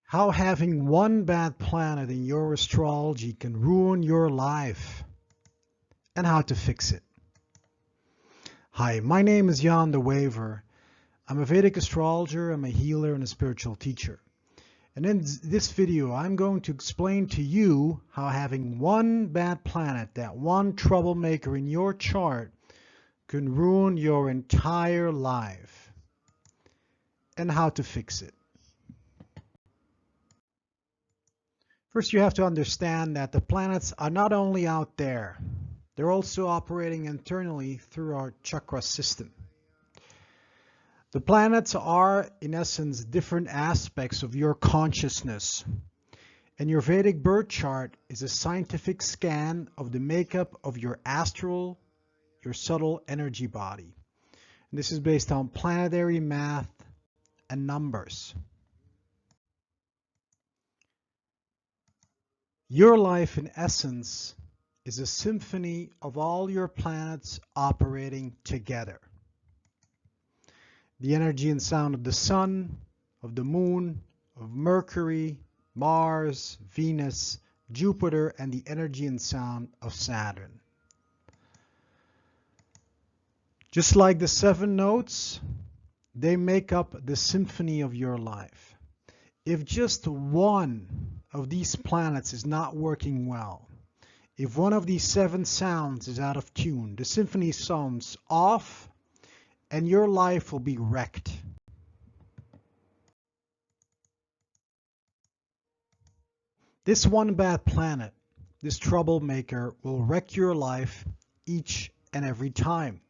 How having one bad planet in your astrology can ruin your life and how to fix it. Hi, my name is Jan the Waver. I'm a Vedic astrologer, I'm a healer and a spiritual teacher. And in this video, I'm going to explain to you how having one bad planet, that one troublemaker in your chart, can ruin your entire life and how to fix it. First, you have to understand that the planets are not only out there, they're also operating internally through our chakra system. The planets are, in essence, different aspects of your consciousness. And your Vedic birth chart is a scientific scan of the makeup of your astral, your subtle energy body. And this is based on planetary math and numbers. Your life, in essence, is a symphony of all your planets operating together. The energy and sound of the sun, of the moon, of Mercury, Mars, Venus, Jupiter, and the energy and sound of Saturn. Just like the 7 notes, they make up the symphony of your life. If just one of these planets is not working well, if one of these 7 sounds is out of tune, the symphony sounds off and your life will be wrecked. This one bad planet, this troublemaker, will wreck your life each and every time.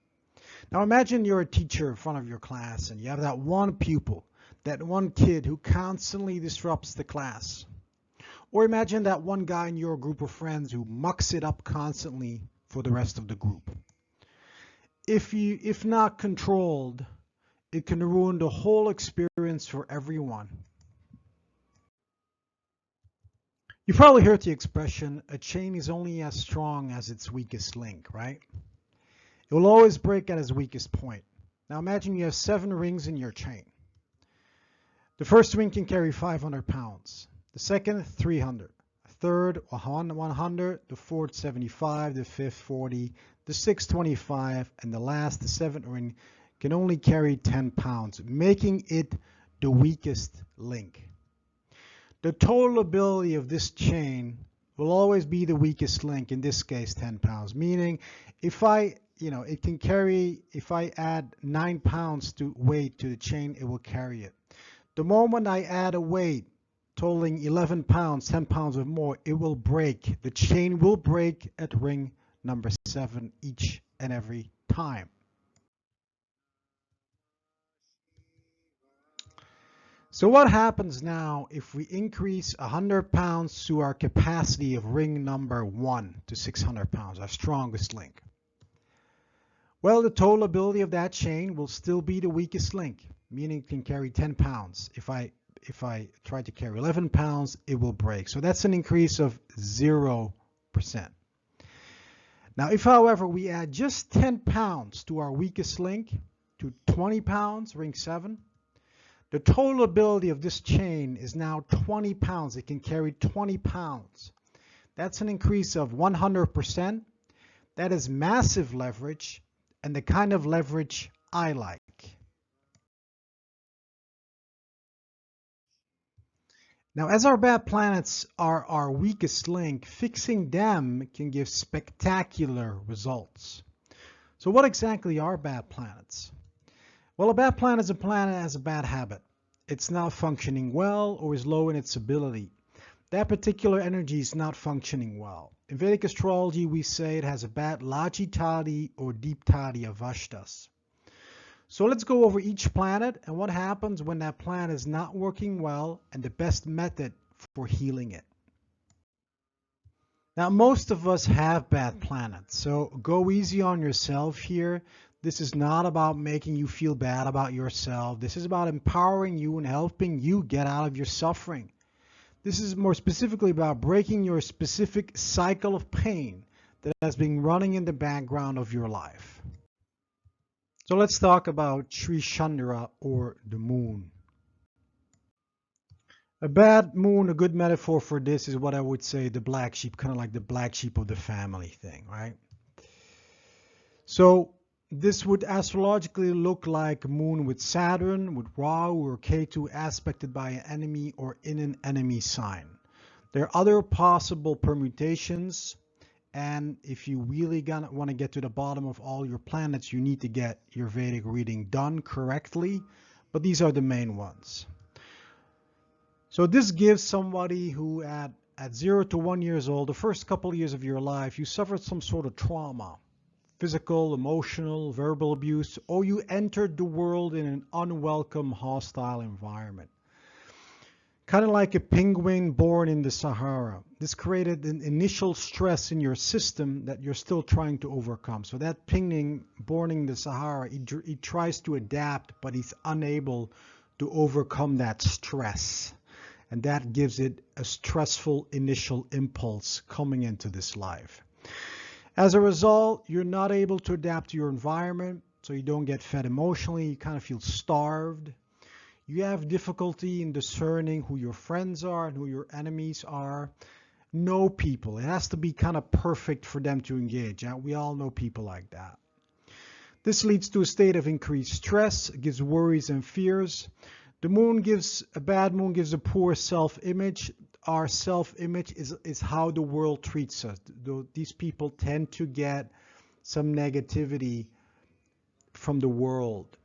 Now imagine you're a teacher in front of your class and you have that one pupil, that one kid who constantly disrupts the class. Or imagine that one guy in your group of friends who mucks it up constantly for the rest of the group. If not controlled, it can ruin the whole experience for everyone. You probably heard the expression, a chain is only as strong as its weakest link, right? It will always break at its weakest point. Now imagine you have 7 rings in your chain. The first ring can carry 500 pounds. The second, 300. The third, 100. The fourth, 75. The fifth, 40. The sixth, 25. And the last, the 7th ring, can only carry 10 pounds, making it the weakest link. The total ability of this chain will always be the weakest link, in this case 10 pounds, meaning if it can carry, if I add 9 pounds to weight to the chain, it will carry it. The moment I add a weight totaling 11 pounds, 10 pounds or more, it will break. The chain will break at ring number 7 each and every time. So what happens now if we increase 100 pounds to our capacity of ring number 1 to 600 pounds, our strongest link? Well, the total ability of that chain will still be the weakest link, meaning it can carry 10 pounds. If I try to carry 11 pounds, it will break. So that's an increase of 0%. Now, if, however, we add just 10 pounds to our weakest link, to 20 pounds, ring 7, the total ability of this chain is now 20 pounds. It can carry 20 pounds. That's an increase of 100%. That is massive leverage, and the kind of leverage I like. Now, as our bad planets are our weakest link, fixing them can give spectacular results. So what exactly are bad planets? Well, a bad planet is a planet that has a bad habit. It's not functioning well or is low in its ability. That particular energy is not functioning well. In Vedic astrology, we say it has a bad lajitadhi or deepthadi avasthas. So let's go over each planet and what happens when that planet is not working well and the best method for healing it. Now, most of us have bad planets, so go easy on yourself here. This is not about making you feel bad about yourself. This is about empowering you and helping you get out of your suffering. This is more specifically about breaking your specific cycle of pain that has been running in the background of your life. So let's talk about Sri Chandra, or the moon. A bad moon, a good metaphor for this is what I would say the black sheep, kind of like the black sheep of the family thing, right? So this would astrologically look like a moon with Saturn, with Rahu or Ketu aspected by an enemy or in an enemy sign. There are other possible permutations, and if you really want to get to the bottom of all your planets, you need to get your Vedic reading done correctly, but these are the main ones. So this gives somebody who at 0 to 1 years old, the first couple of years of your life, you suffered some sort of trauma, physical, emotional, verbal abuse, or you entered the world in an unwelcome, hostile environment. Kind of like a penguin born in the Sahara. This created an initial stress in your system that you're still trying to overcome. So that penguin born in the Sahara, he tries to adapt, but he's unable to overcome that stress. And that gives it a stressful initial impulse coming into this life. As a result, you're not able to adapt to your environment, so you don't get fed emotionally, you kind of feel starved. You have difficulty in discerning who your friends are and who your enemies are. Know people. It has to be kind of perfect for them to engage. We all know people like that. This leads to a state of increased stress, gives worries and fears. A bad moon gives a poor self-image. Our self-image is how the world treats us. These people tend to get some negativity from the world.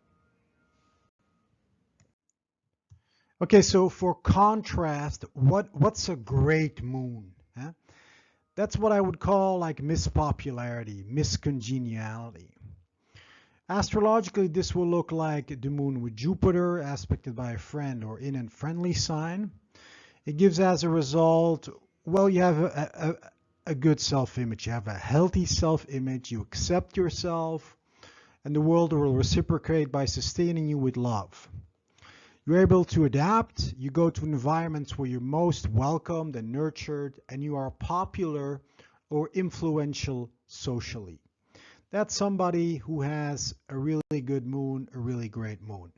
Okay, so for contrast, what's a great moon? Huh? That's what I would call like mispopularity, miscongeniality. Astrologically, this will look like the moon with Jupiter aspected by a friend or in a friendly sign. It gives as a result, well, you have a good self-image. You have a healthy self-image. You accept yourself, and the world will reciprocate by sustaining you with love. You're able to adapt. You go to environments where you're most welcomed and nurtured, and you are popular or influential socially. That's somebody who has a really good moon, a really great moon.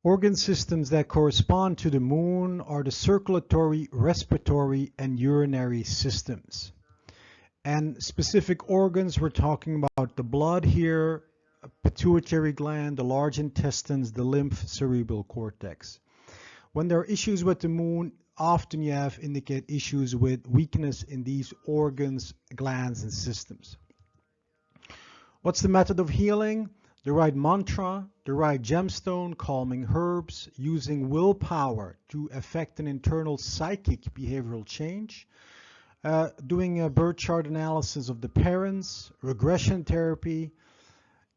Organ systems that correspond to the moon are the circulatory, respiratory, and urinary systems. And specific organs, we're talking about the blood here, pituitary gland, the large intestines, the lymph, cerebral cortex. When there are issues with the moon, often you have indicate issues with weakness in these organs, glands, and systems. What's the method of healing? The right mantra, the right gemstone, calming herbs, using willpower to affect an internal psychic behavioral change, doing a birth chart analysis of the parents, regression therapy,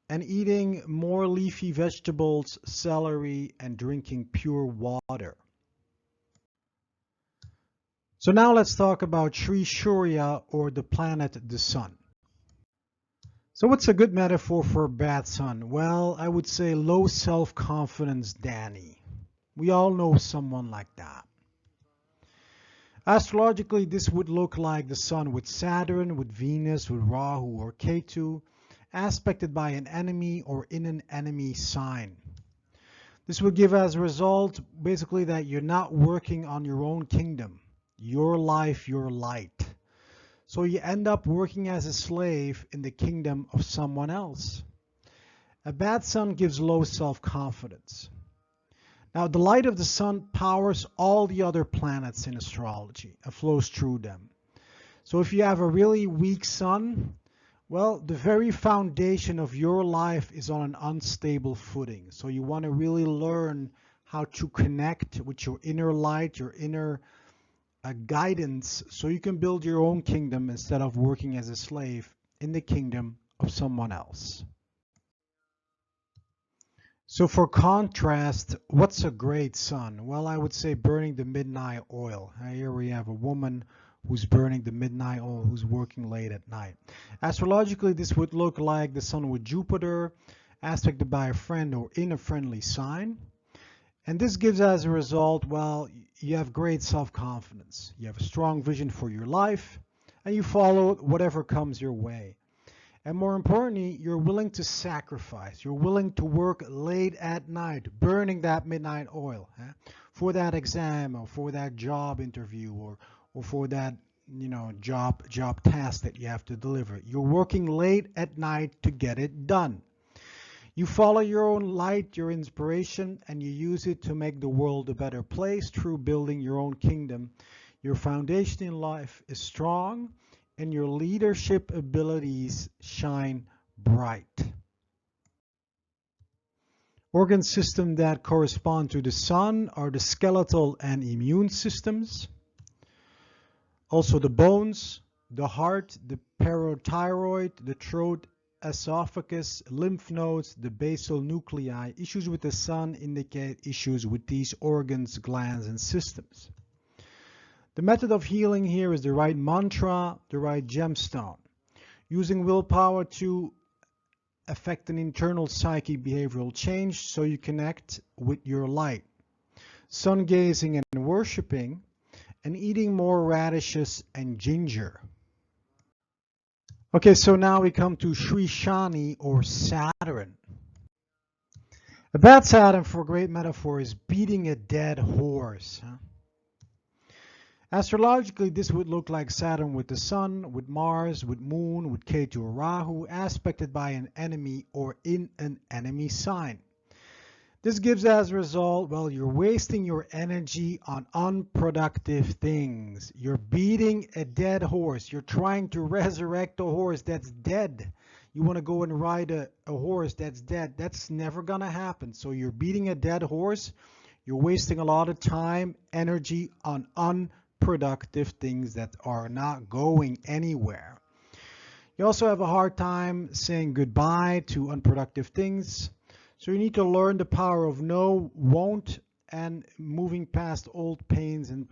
and eating more leafy vegetables, celery, and drinking pure water. So now let's talk about Sri Surya, or the planet the sun. So what's a good metaphor for a bad sun? Well, I would say low self-confidence Danny. We all know someone like that. Astrologically, this would look like the sun with Saturn, with Venus, with Rahu or Ketu, aspected by an enemy or in an enemy sign. This would give as a result basically that you're not working on your own kingdom, your life, your light. So you end up working as a slave in the kingdom of someone else. A bad sun gives low self-confidence. Now, the light of the sun powers all the other planets in astrology and flows through them. So if you have a really weak sun, well, the very foundation of your life is on an unstable footing. So you want to really learn how to connect with your inner light, your inner guidance, so you can build your own kingdom instead of working as a slave in the kingdom of someone else. So for contrast, what's a great sun? Well, I would say burning the midnight oil. Here we have a woman who's burning the midnight oil, who's working late at night. Astrologically, this would look like the sun with Jupiter, aspected by a friend or in a friendly sign. And this gives as a result, well, you have great self-confidence. You have a strong vision for your life, and you follow whatever comes your way. And more importantly, you're willing to sacrifice. You're willing to work late at night, burning that midnight oil for that exam or for that job interview or for that job task that you have to deliver. You're working late at night to get it done. You follow your own light, your inspiration, and you use it to make the world a better place through building your own kingdom. Your foundation in life is strong, and your leadership abilities shine bright. Organ systems that correspond to the sun are the skeletal and immune systems. Also the bones, the heart, the parothyroid, the throat, esophagus, lymph nodes, the basal nuclei. Issues with the sun indicate issues with these organs, glands, and systems. The method of healing here is the right mantra, the right gemstone. Using willpower to affect an internal psychic behavioral change so you connect with your light. Sun gazing and worshipping, and eating more radishes and ginger. Okay, so now we come to Sri Shani or Saturn. A bad Saturn, for a great metaphor, is beating a dead horse. Astrologically, this would look like Saturn with the Sun, with Mars, with Moon, with Ketu or Rahu, aspected by an enemy or in an enemy sign. This gives as a result, well, you're wasting your energy on unproductive things. You're beating a dead horse. You're trying to resurrect a horse that's dead. You want to go and ride a horse that's dead. That's never going to happen. So you're beating a dead horse. You're wasting a lot of time, energy on unproductive things that are not going anywhere. You also have a hard time saying goodbye to unproductive things. So you need to learn the power of no, won't, and moving past old pains and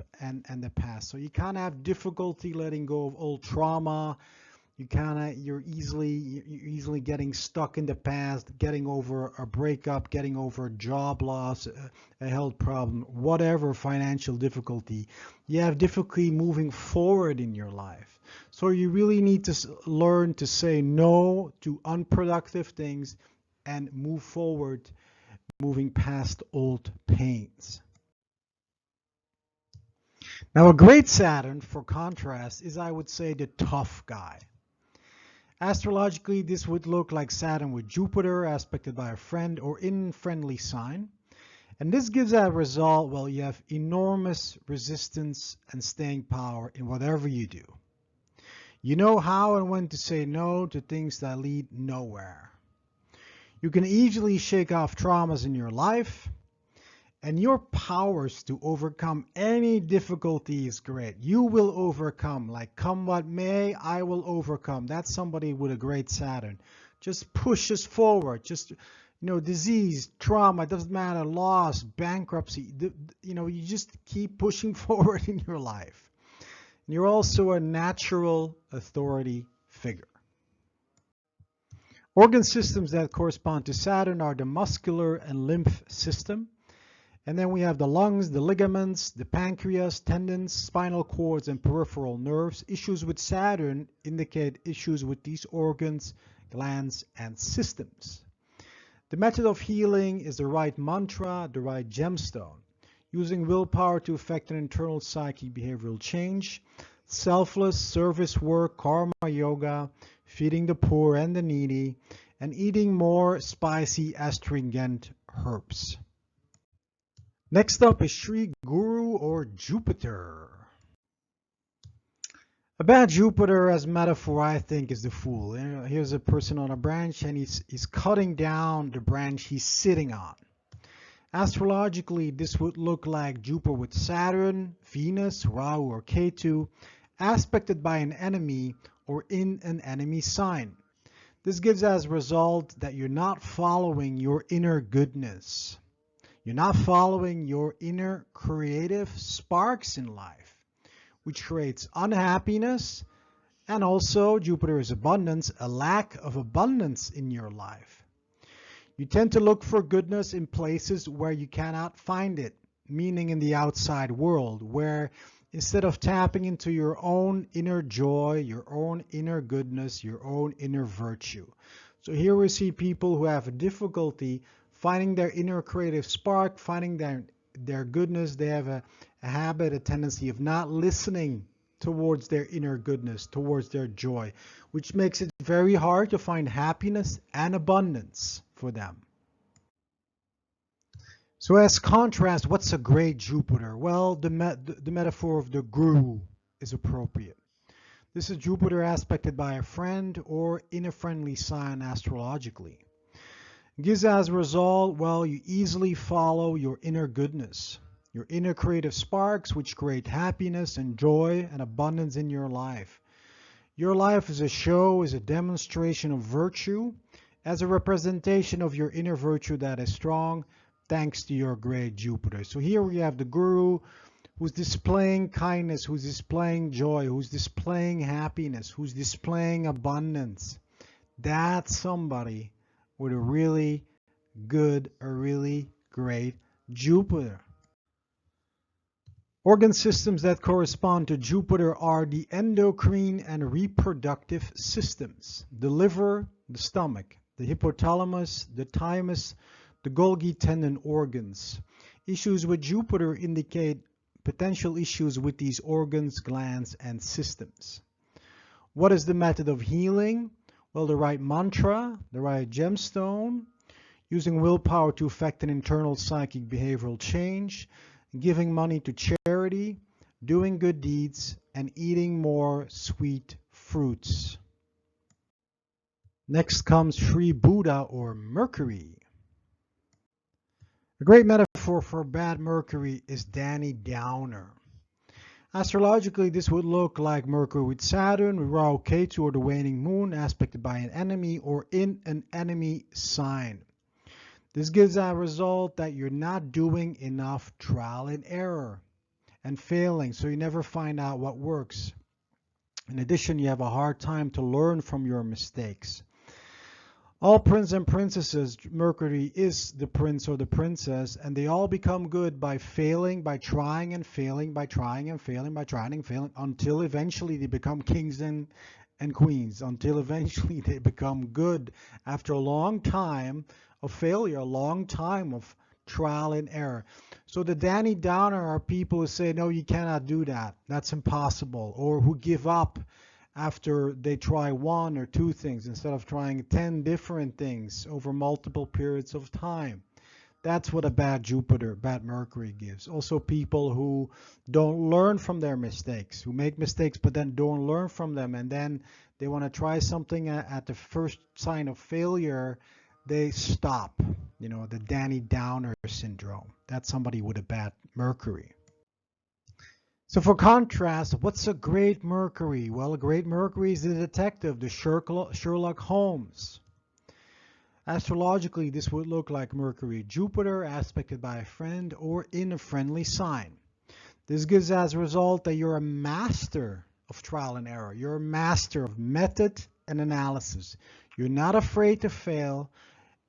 the past. So you kind of have difficulty letting go of old trauma. You're easily getting stuck in the past, getting over a breakup, getting over a job loss, a health problem, whatever financial difficulty. You have difficulty moving forward in your life. So you really need to learn to say no to unproductive things and move forward, moving past old pains. Now, a great Saturn, for contrast, is, I would say, the tough guy. Astrologically, this would look like Saturn with Jupiter, aspected by a friend or in friendly sign. And this gives that result, well, you have enormous resistance and staying power in whatever you do. You know how and when to say no to things that lead nowhere. You can easily shake off traumas in your life, and your powers to overcome any difficulty is great. You will overcome, like come what may, I will overcome. That's somebody with a great Saturn. Just pushes forward, just, disease, trauma, doesn't matter, loss, bankruptcy, you just keep pushing forward in your life. And you're also a natural authority figure. Organ systems that correspond to Saturn are the muscular and lymph system. And then we have the lungs, the ligaments, the pancreas, tendons, spinal cords, and peripheral nerves. Issues with Saturn indicate issues with these organs, glands, and systems. The method of healing is the right mantra, the right gemstone. Using willpower to effect an internal psychic behavioral change. Selfless service work, karma yoga, feeding the poor and the needy, and eating more spicy astringent herbs. Next up is Sri Guru or Jupiter. A bad Jupiter as metaphor, I think, is the fool. Here's a person on a branch and he's cutting down the branch he's sitting on. Astrologically, this would look like Jupiter with Saturn, Venus, Rahu, or Ketu, aspected by an enemy or in an enemy sign. This gives as a result that you're not following your inner goodness. You're not following your inner creative sparks in life, which creates unhappiness, and also Jupiter is abundance, a lack of abundance in your life. You tend to look for goodness in places where you cannot find it, meaning in the outside world, where instead of tapping into your own inner joy, your own inner goodness, your own inner virtue. So here we see people who have a difficulty finding their inner creative spark, finding their goodness. They have a habit, a tendency of not listening towards their inner goodness, towards their joy, which makes it very hard to find happiness and abundance for them. So as contrast, what's a great Jupiter? Well, the metaphor of the guru is appropriate. This is Jupiter aspected by a friend or in a friendly sign astrologically. It gives as a result, well, you easily follow your inner goodness, your inner creative sparks, which create happiness and joy and abundance in your life. Your life is a show, is a demonstration of virtue, as a representation of your inner virtue that is strong, thanks to your great Jupiter. So here we have the guru who's displaying kindness, who's displaying joy, who's displaying happiness, who's displaying abundance. That's somebody with a really good, a really great Jupiter. Organ systems that correspond to Jupiter are the endocrine and reproductive systems, the liver, the stomach, the hypothalamus, the thymus, the Golgi tendon organs. Issues with Jupiter indicate potential issues with these organs, glands, and systems. What is the method of healing? Well, the right mantra, the right gemstone, using willpower to effect an internal psychic behavioral change, giving money to charity, doing good deeds, and eating more sweet fruits. Next comes Sri Buddha or Mercury. A great metaphor for bad Mercury is Danny Downer. Astrologically, this would look like Mercury with Saturn, with Rahu Ketu or the waning moon aspected by an enemy or in an enemy sign. This gives a result that you're not doing enough trial and error and failing, so you never find out what works. In addition, you have a hard time to learn from your mistakes. All princes and princesses, Mercury is the prince or the princess, and they all become good by failing, by trying and failing, by trying and failing, by trying and failing, until eventually they become kings and queens, until eventually they become good after a long time of failure, a long time of trial and error. So the Danny Downer are people who say, no, you cannot do that. That's impossible. Or who give up after they try one or two things instead of trying 10 different things over multiple periods of time. That's what a bad Jupiter, bad Mercury gives. Also people who don't learn from their mistakes, who make mistakes but then don't learn from them, and then they want to try something at the first sign of failure, they stop. You know, the Danny Downer syndrome. That's somebody with a bad Mercury. So for contrast, what's a great Mercury? Well, a great Mercury is the detective, the Sherlock Holmes. Astrologically, this would look like Mercury, Jupiter, aspected by a friend or in a friendly sign. This gives as a result that you're a master of trial and error. You're a master of method and analysis. You're not afraid to fail,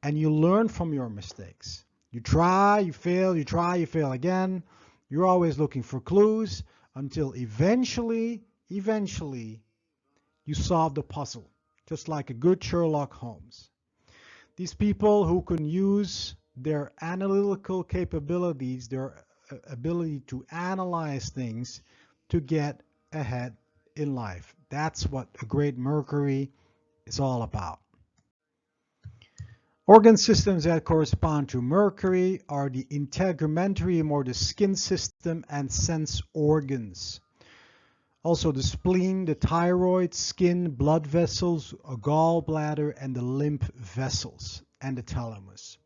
and you learn from your mistakes. You try, you fail, you try, you fail again. You're always looking for clues until eventually you solve the puzzle, just like a good Sherlock Holmes. These people who can use their analytical capabilities, their ability to analyze things to get ahead in life. That's what a great Mercury is all about. Organ systems that correspond to Mercury are the integumentary, or the skin system, and sense organs. Also the spleen, the thyroid, skin, blood vessels, a gallbladder, and the lymph vessels, and the thalamus.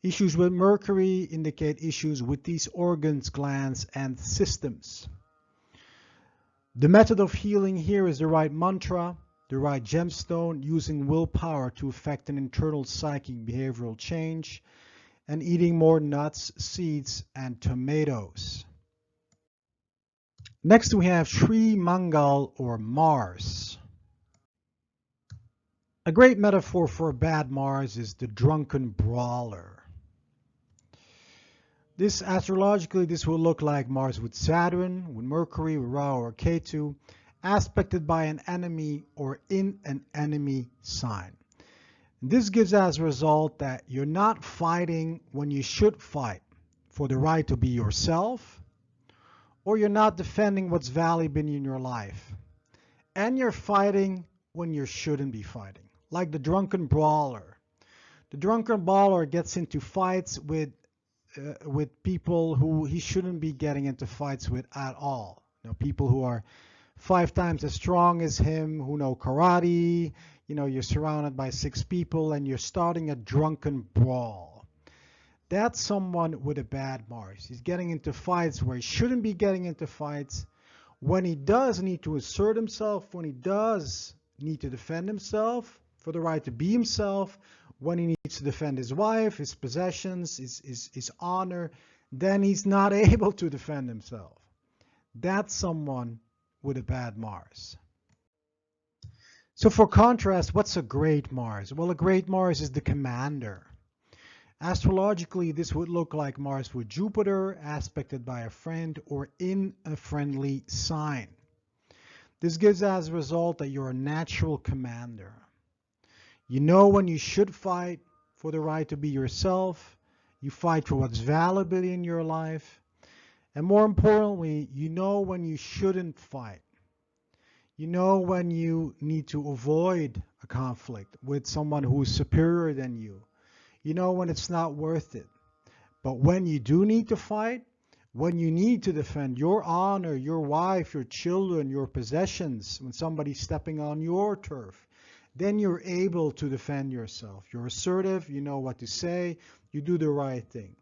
Issues with Mercury indicate issues with these organs, glands, and systems. The method of healing here is the right mantra, the right gemstone, using willpower to effect an internal psychic behavioral change, and eating more nuts, seeds, and tomatoes. Next we have Sri Mangal or Mars. A great metaphor for a bad Mars is the drunken brawler. Astrologically, this will look like Mars with Saturn, with Mercury, with Rahu or Ketu, aspected by an enemy or in an enemy sign. This gives as a result that you're not fighting when you should fight for the right to be yourself, or you're not defending what's valuable in your life. And you're fighting when you shouldn't be fighting, like the drunken brawler. The drunken brawler gets into fights with people who he shouldn't be getting into fights with at all. People who are 5 times as strong as him, who know karate. You're surrounded by 6 people and you're starting a drunken brawl. That's someone with a bad Mars. He's getting into fights where he shouldn't be getting into fights. When he does need to assert himself, when he does need to defend himself for the right to be himself, when he needs to defend his wife, his possessions, his honor, then he's not able to defend himself. That's someone with a bad Mars. So for contrast, what's a great Mars? Well, a great Mars is the commander. Astrologically, this would look like Mars with Jupiter, aspected by a friend or in a friendly sign. This gives as a result that you're a natural commander. You know when you should fight for the right to be yourself. You fight for what's valuable in your life. And more importantly, you know when you shouldn't fight. You know when you need to avoid a conflict with someone who is superior than you. You know when it's not worth it. But when you do need to fight, when you need to defend your honor, your wife, your children, your possessions, when somebody's stepping on your turf, then you're able to defend yourself. You're assertive, you know what to say, you do the right thing.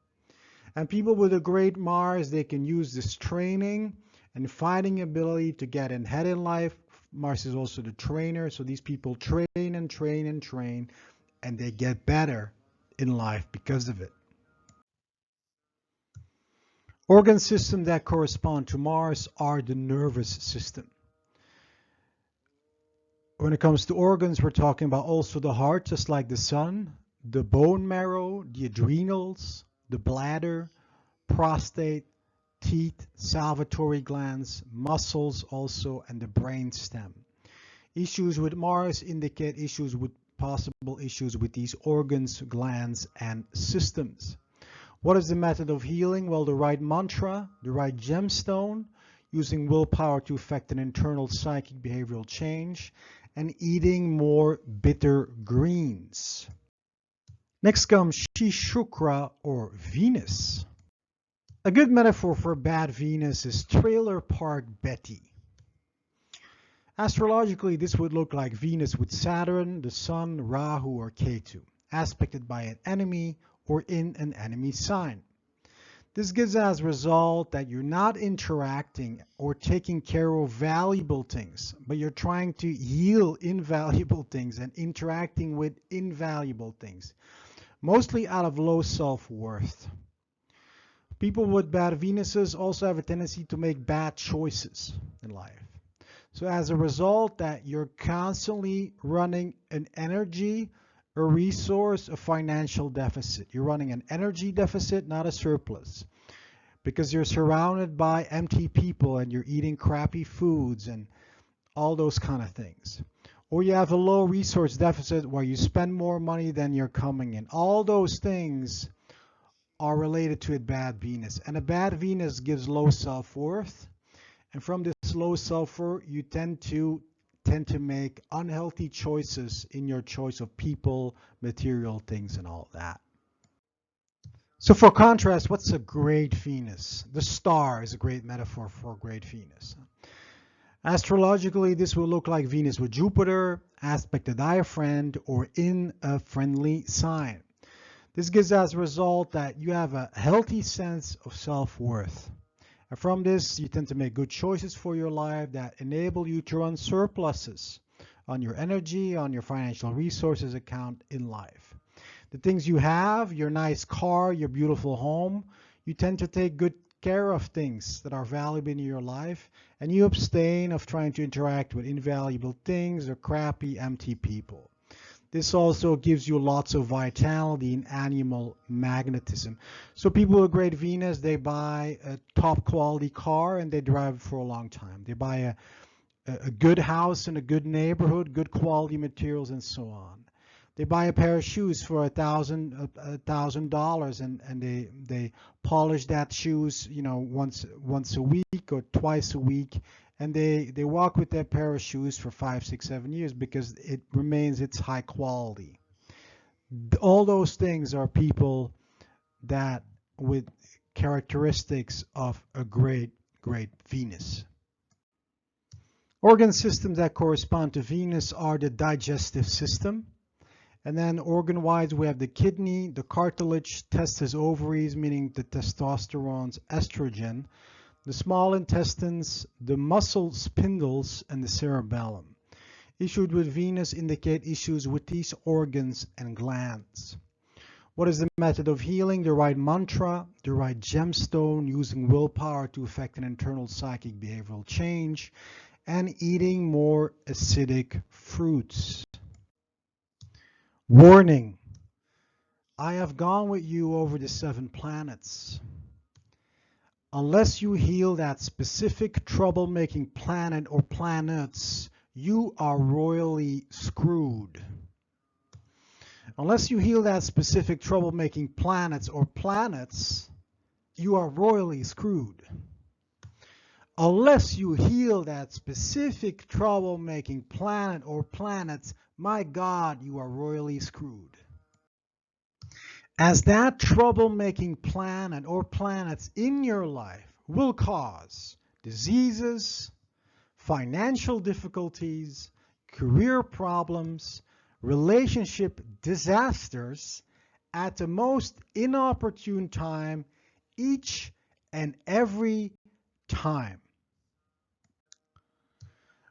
And people with a great Mars, they can use this training and fighting ability to get ahead in life. Mars is also the trainer, so these people train and train and train, and they get better in life because of it. Organ systems that correspond to Mars are the nervous system. When it comes to organs, we're talking about also the heart, just like the sun, the bone marrow, the adrenals, the bladder, prostate, teeth, salivary glands, muscles also, and the brain stem. Issues with Mars indicate possible issues with these organs, glands, and systems. What is the method of healing? Well, the right mantra, the right gemstone, using willpower to effect an internal psychic behavioral change, and eating more bitter greens. Next comes Shukra or Venus. A good metaphor for bad Venus is Trailer Park Betty. Astrologically, this would look like Venus with Saturn, the Sun, Rahu, or Ketu, aspected by an enemy or in an enemy sign. This gives as a result that you're not interacting or taking care of valuable things, but you're trying to heal invaluable things and interacting with invaluable things, mostly out of low self-worth. People with bad Venuses also have a tendency to make bad choices in life. So as a result that you're constantly running an energy, a resource, a financial deficit. You're running an energy deficit, not a surplus, because you're surrounded by empty people and you're eating crappy foods and all those kind of things. Or you have a low resource deficit where you spend more money than you're coming in. All those things are related to a bad Venus. And a bad Venus gives low self-worth. And from this low self-worth, you tend to make unhealthy choices in your choice of people, material things, and all that. So for contrast, what's a great Venus? The star is a great metaphor for a great Venus. Astrologically, this will look like Venus with Jupiter, aspected by a friend, or in a friendly sign. This gives as a result that you have a healthy sense of self-worth. And from this, you tend to make good choices for your life that enable you to run surpluses on your energy, on your financial resources account in life. The things you have, your nice car, your beautiful home, you tend to take good care of things that are valuable in your life, and you abstain of trying to interact with invaluable things or crappy, empty people. This also gives you lots of vitality and animal magnetism. So people with great Venus, they buy a top quality car and they drive it for a long time. They buy a good house in a good neighborhood, good quality materials, and so on. They buy a pair of shoes for $1,000 and they polish that shoes, you know, once a week or twice a week, and they walk with that pair of shoes for 5, 6, 7 years because it remains its high quality. All those things are people that with characteristics of a great Venus. Organ systems that correspond to Venus are the digestive system. And then organ-wise, we have the kidney, the cartilage, testes, ovaries, meaning the testosterone's estrogen, the small intestines, the muscle spindles, and the cerebellum. Issues with Venus indicate issues with these organs and glands. What is the method of healing? The right mantra, the right gemstone, using willpower to effect an internal psychic behavioral change, and eating more acidic fruits. Warning, I have gone with you over the 7 planets. Unless you heal that specific troublemaking planet or planets, you are royally screwed. Unless you heal that specific troublemaking planets or planets, you are royally screwed. Unless you heal that specific troublemaking planet or planets, my God, you are royally screwed. As that troublemaking planet or planets in your life will cause diseases, financial difficulties, career problems, relationship disasters at the most inopportune time, each and every time.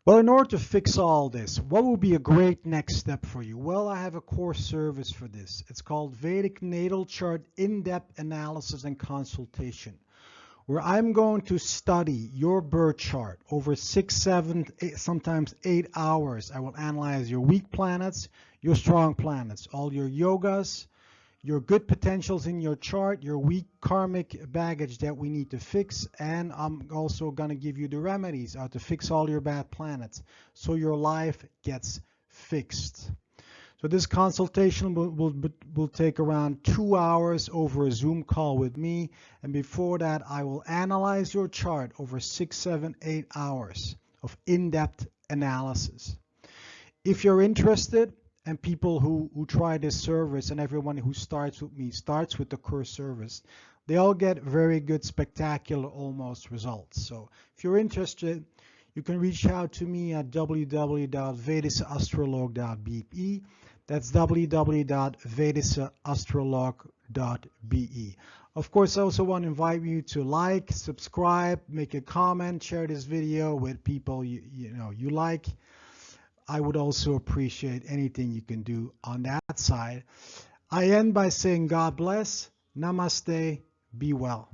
Well, in order to fix all this, what would be a great next step for you? Well, I have a core service for this. It's called Vedic Natal Chart In-Depth Analysis and Consultation, where I'm going to study your birth chart over 6, 7, 8, sometimes 8 hours. I will analyze your weak planets, your strong planets, all your yogas, your good potentials in your chart, your weak karmic baggage that we need to fix, and I'm also going to give you the remedies how to fix all your bad planets so your life gets fixed. So this consultation will take around 2 hours over a Zoom call with me, and before that I will analyze your chart over 6, 7, 8 hours of in-depth analysis. If you're interested, and people who try this service and everyone who starts with me starts with the core service, they all get very good, spectacular, almost results. So if you're interested, you can reach out to me at www.vedisastrolog.be. That's www.vedisastrolog.be. Of course, I also want to invite you to like, subscribe, make a comment, share this video with people you like. I would also appreciate anything you can do on that side. I end by saying God bless, namaste, be well.